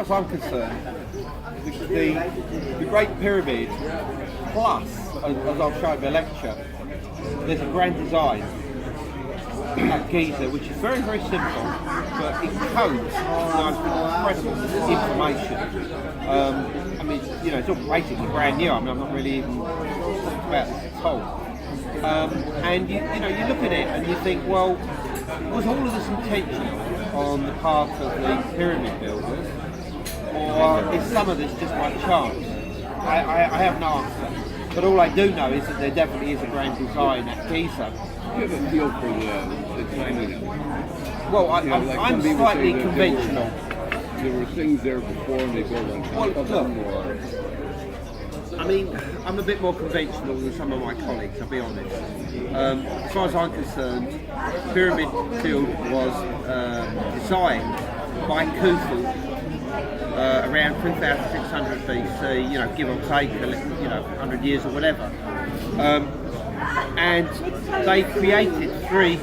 far as I'm concerned, the Great Pyramid plus, as I'll show in my lecture, there's a grand design at Giza, which is very, very simple, but it codes incredible information. I mean, you know, it's all basically brand new. I mean, I'm not really even talking about this at all. And you know, you look at it and you think, well, was all of this intentional on the part of the pyramid builders, or is some of this just by chance? I have no answer. But all I do know is that there definitely is a grand design at Giza. You have a feel for the timing. Well, I'm slightly conventional. There were things there before and they built on top of them, or... I mean, I'm a bit more conventional than some of my colleagues, I'll be honest. As far as I'm concerned, Pyramid Field was designed by Khufu around 2600 BC, you know, give or take, you know, 100 years or whatever. And they created 3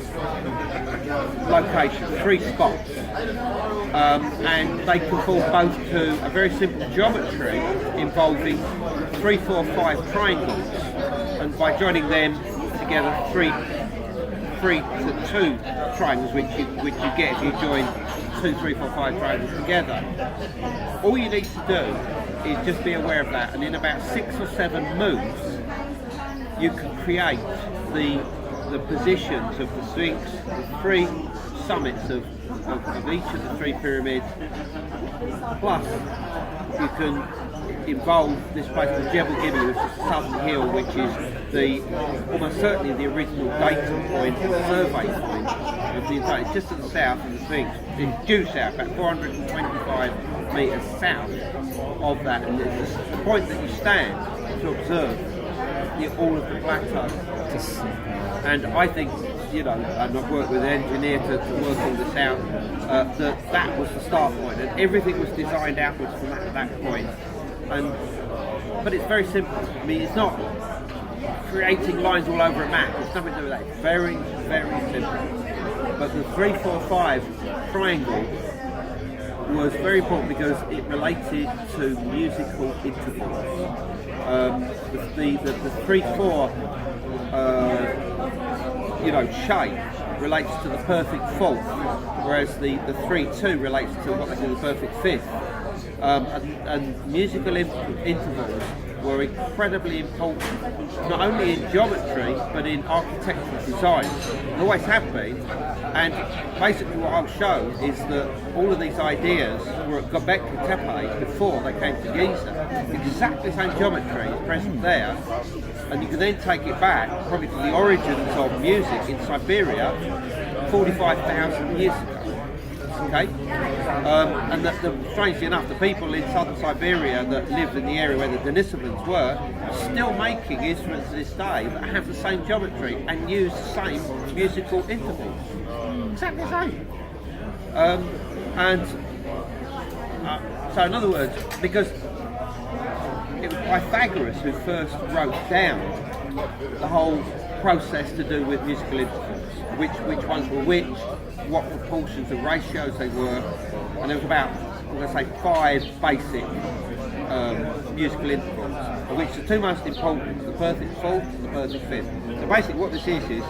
locations, 3 spots. And they conform both to a very simple geometry involving 3, 4, 5 triangles, and by joining them together, 3 to 2 triangles, which you get if you join 2, 3, 4, 5 triangles together. All you need to do is just be aware of that, and in about 6 or 7 moves, you can create the positions of the Sphinx, the 3 summits of each of the 3 pyramids, plus you can involve this place called Jebel Gimmel, which is the southern hill, which is almost certainly the original data point, survey point of the entire. It's just to the south of the Sphinx, it's due south, about 425 metres south of that, and it's the point that you stand to observe all of the plateau. And I think, you know, and I've worked with an engineer to work all this out, that was the start point, and everything was designed outwards from that point. But it's very simple. I mean, it's not creating lines all over a map. It's nothing to do with that. It's very, very simple. But the 3, 4, 5 triangle was very important because it related to musical intervals. The 3, 4 shape relates to the perfect fourth, whereas the 3, 2 relates to what they call the perfect fifth. And musical intervals were incredibly important, not only in geometry but in architectural design. They always have been, and basically what I'll show is that all of these ideas were at Göbekli Tepe before they came to Giza. Exactly the same geometry is present there, and you can then take it back probably to the origins of music in Siberia 45,000 years ago. Okay, and strangely enough, the people in southern Siberia that lived in the area where the Denisovans were still making instruments to this day that have the same geometry and use the same musical intervals. Exactly the same. So in other words, because it was Pythagoras who first wrote down the whole process to do with musical intervals, which ones were which, what proportions of ratios they were, and there was about, I'm going to say, 5 basic musical intervals, of which the 2 most important are the perfect fourth and the perfect fifth. So basically what this is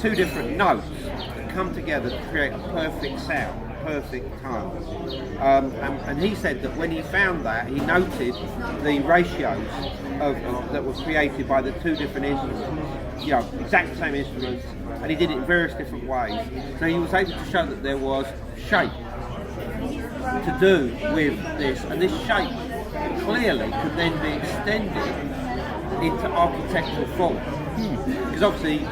2 different notes that come together to create a perfect sound, perfect tone. And he said that when he found that, he noted the ratios that were created by the 2 different instruments, you know, exactly the same instruments, and he did it in various different ways. So he was able to show that there was shape to do with this, and this shape clearly could then be extended into architectural form. Because obviously,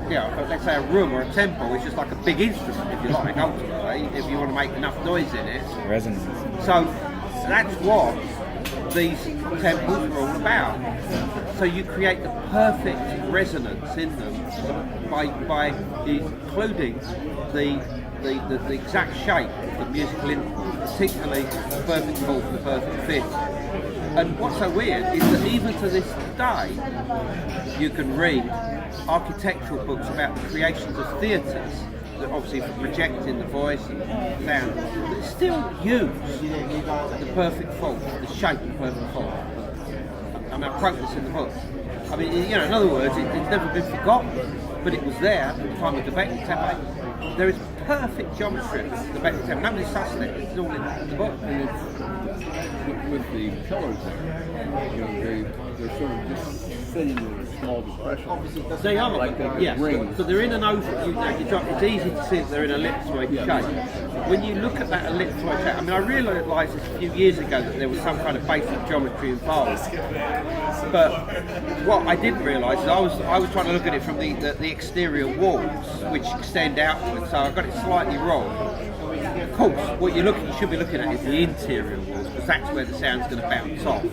you know, let's say a room or a temple is just like a big instrument, if you like, ultimately, if you want to make enough noise in it. Resonance. So that's what these temples were all about. So you create the perfect resonance in them by including the exact shape of the musical interval, particularly the perfect fourth and the perfect fifth. And what's so weird is that even to this day, you can read architectural books about the creations of theatres obviously for projecting the voice and sound, but it still used the perfect fault, the shape of perfect fault. I mean, I quote this in the book. I mean, you know, in other words, it's never been forgotten, but it was there at the time of the Göbekli Tepe. There is perfect geometry at the Göbekli Tepe. Nobody's sussed it. It's all in the book. And it's with the pillars there. You know, they're sort of just sitting in a small depression. They are, like yes, rings. but they're in an oval. It's easy to see that they're in an ellipsoid shape. When you look at that ellipsoid shape, I mean, I realised this a few years ago that there was some kind of basic geometry involved. But what I didn't realise is I was trying to look at it from the exterior walls, which extend outwards. So I got it slightly wrong. Of course, what you should be looking at is the interior walls, because that's where the sound's going to bounce off.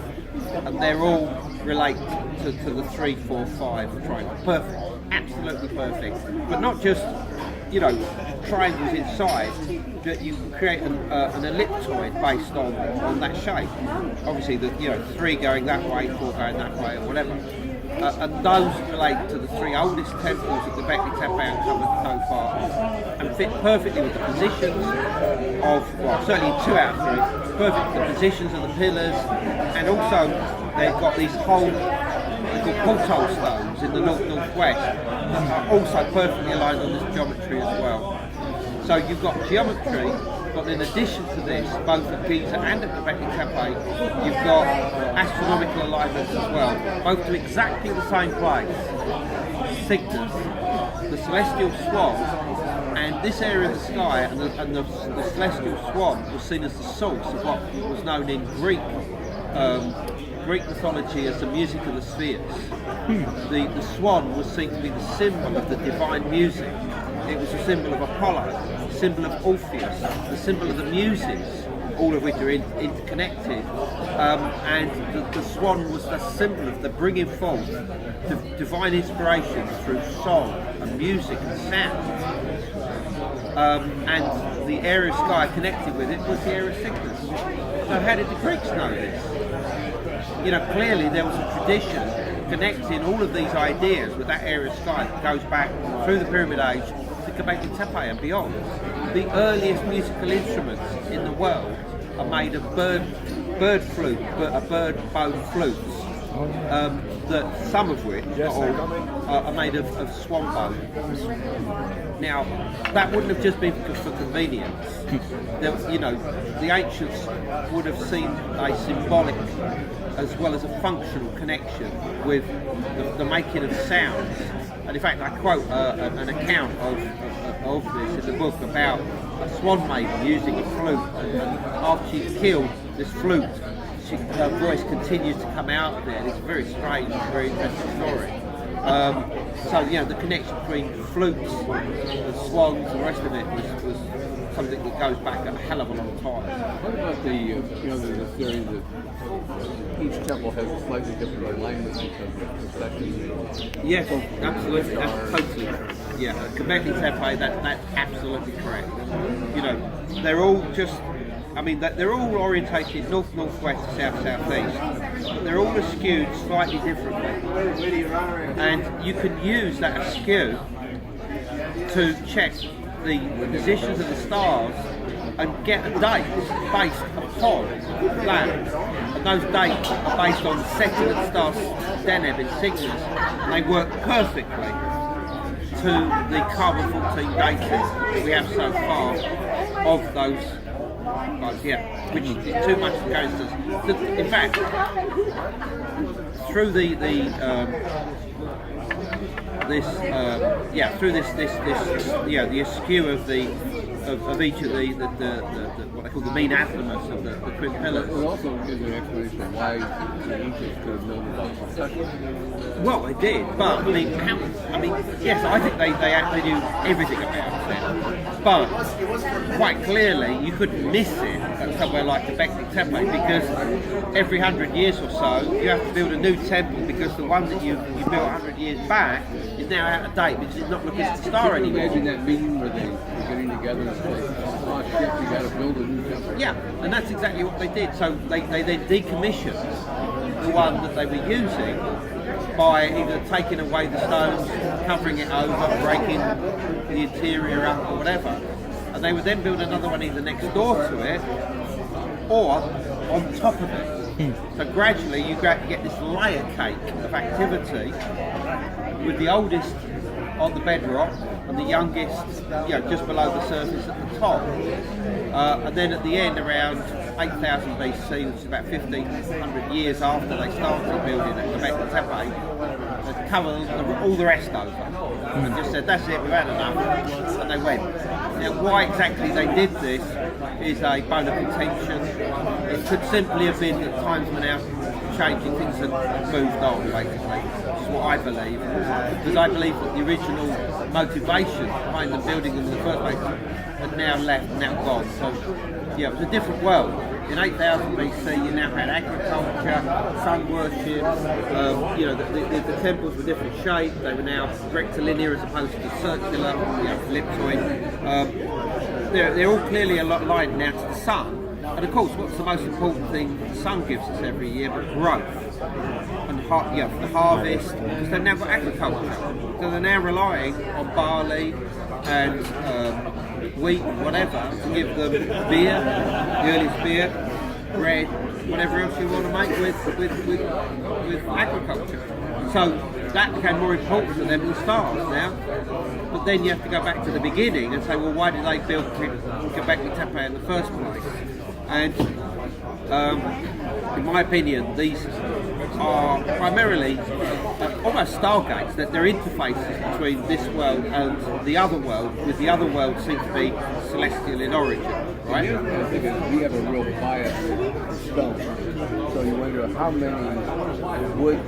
And they're all relate to the 3, 4, 5 triangle. Perfect, absolutely perfect. But not just, you know, triangles inside, that you create an ellipsoid based on that shape. Obviously, 3 going that way, 4 going that way, or whatever. And those relate to the 3 oldest temples of the Göbekli Tepe uncovered so far, and fit perfectly with the positions of, well, certainly 2 out of 3, perfect with the positions of the pillars, and also they've got these whole, they're called portal stones in the north-northwest, that are also perfectly aligned on this geometry as well. So you've got geometry, but in addition to this, both at Giza and at Göbekli Tepe, you've got astronomical alignments as well, both to exactly the same place. Cygnus, the celestial swan, and this area of the sky, and the celestial swan was seen as the source of what was known in Greek mythology as the music of the spheres. The swan was seen to be the symbol of the divine music. It was a symbol of Apollo, a symbol of Orpheus, the symbol of the Muses, all of which are interconnected. And the swan was the symbol of the bringing forth divine inspiration through song and music and sound. And the area of sky connected with it was the area of Cygnus. So how did the Greeks know this? You know, clearly there was a tradition connecting all of these ideas with that area of sky that goes back through the Pyramid Age to Göbekli Tepe and beyond. The earliest musical instruments in the world are made of bird flute, bird bone flutes. That some of which, not all, are made of swan bone. Now, that wouldn't have just been for convenience. You know, the ancients would have seen a symbolic as well as a functional connection with the making of sounds. And in fact, I quote an account of this in the book about a swan maiden using a flute, and after she's killed this flute, her voice continues to come out of it, and it's a very strange, very interesting story. So, you know, the connection between flutes, the swans, and the rest of it was something that goes back a hell of a long time. What about there's a theory that each temple has a slightly different alignment because of processions? Yes, absolutely, that's totally correct. Yeah, Göbekli Tepe, that's absolutely correct. You know, they're all just, I mean, they're all orientated north-northwest, south-southeast, but they're all askewed slightly differently. And you can use that askew to check the positions of the stars and get a date based upon that. And those dates are based on the setting of the star Deneb in Cygnus, and they work perfectly to the carbon 14 dating that we have so far of those. Which is too much to go into. In fact, through the askew of each of the what I call the mean azimuths of the twin pillars. It also gives an explanation of why the ancients could have known about succession. Well, they did, but yes, I think they knew everything about it. But quite clearly, you couldn't miss it at somewhere like the Göbekli Tepe, because every 100 years or so, you have to build a new temple, because the one that you built 100 years back is now out of date because it's not looking at the star anymore. Imagine that meeting where they were getting together and say, "Oh shit, you got to build a new temple." Yeah, and that's exactly what they did. So they then decommissioned the one that they were using by either taking away the stones, covering it over, breaking the interior up or whatever. And they would then build another one either next door to it or on top of it. So gradually you get this layer cake of activity with the oldest on the bedrock and the youngest, just below the surface at the top. And then at the end, around 8000 BC, which is about 1500 years after they started building at Göbekli Tepe, they covered all the rest over and just said, that's it, we've had enough, and they went. Now, why exactly they did this is a bone of contention. It could simply have been that times were now changing, things had moved on, basically, which is what I believe. Because I believe that the original motivation behind them building them in the first place had now left, now gone. So, yeah, it was a different world. In 8000 BC, you now had agriculture, sun worship, the temples were different shape, they were now rectilinear as opposed to circular, ellipsoid. They're all clearly aligned now to the sun. And of course, what's the most important thing the sun gives us every year but growth and the harvest, because they've now got agriculture. So they're now relying on barley and wheat, whatever, to give them beer, the earliest beer, bread, whatever else you want to make with agriculture. So that became more important to them than stars now. But then you have to go back to the beginning and say, well, why did they build Göbekli Tepe in the first place? And in my opinion, these are primarily almost stargates, that they're interfaces between this world and the other world, with the other world seem to be celestial in origin, right? I think we have a real bias for stone. So you wonder how many wood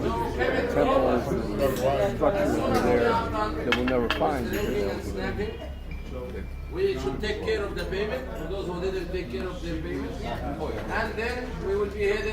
temples and structures are there that we'll never find. We should take care of the payment for those who didn't take care of their payment, and then we will be heading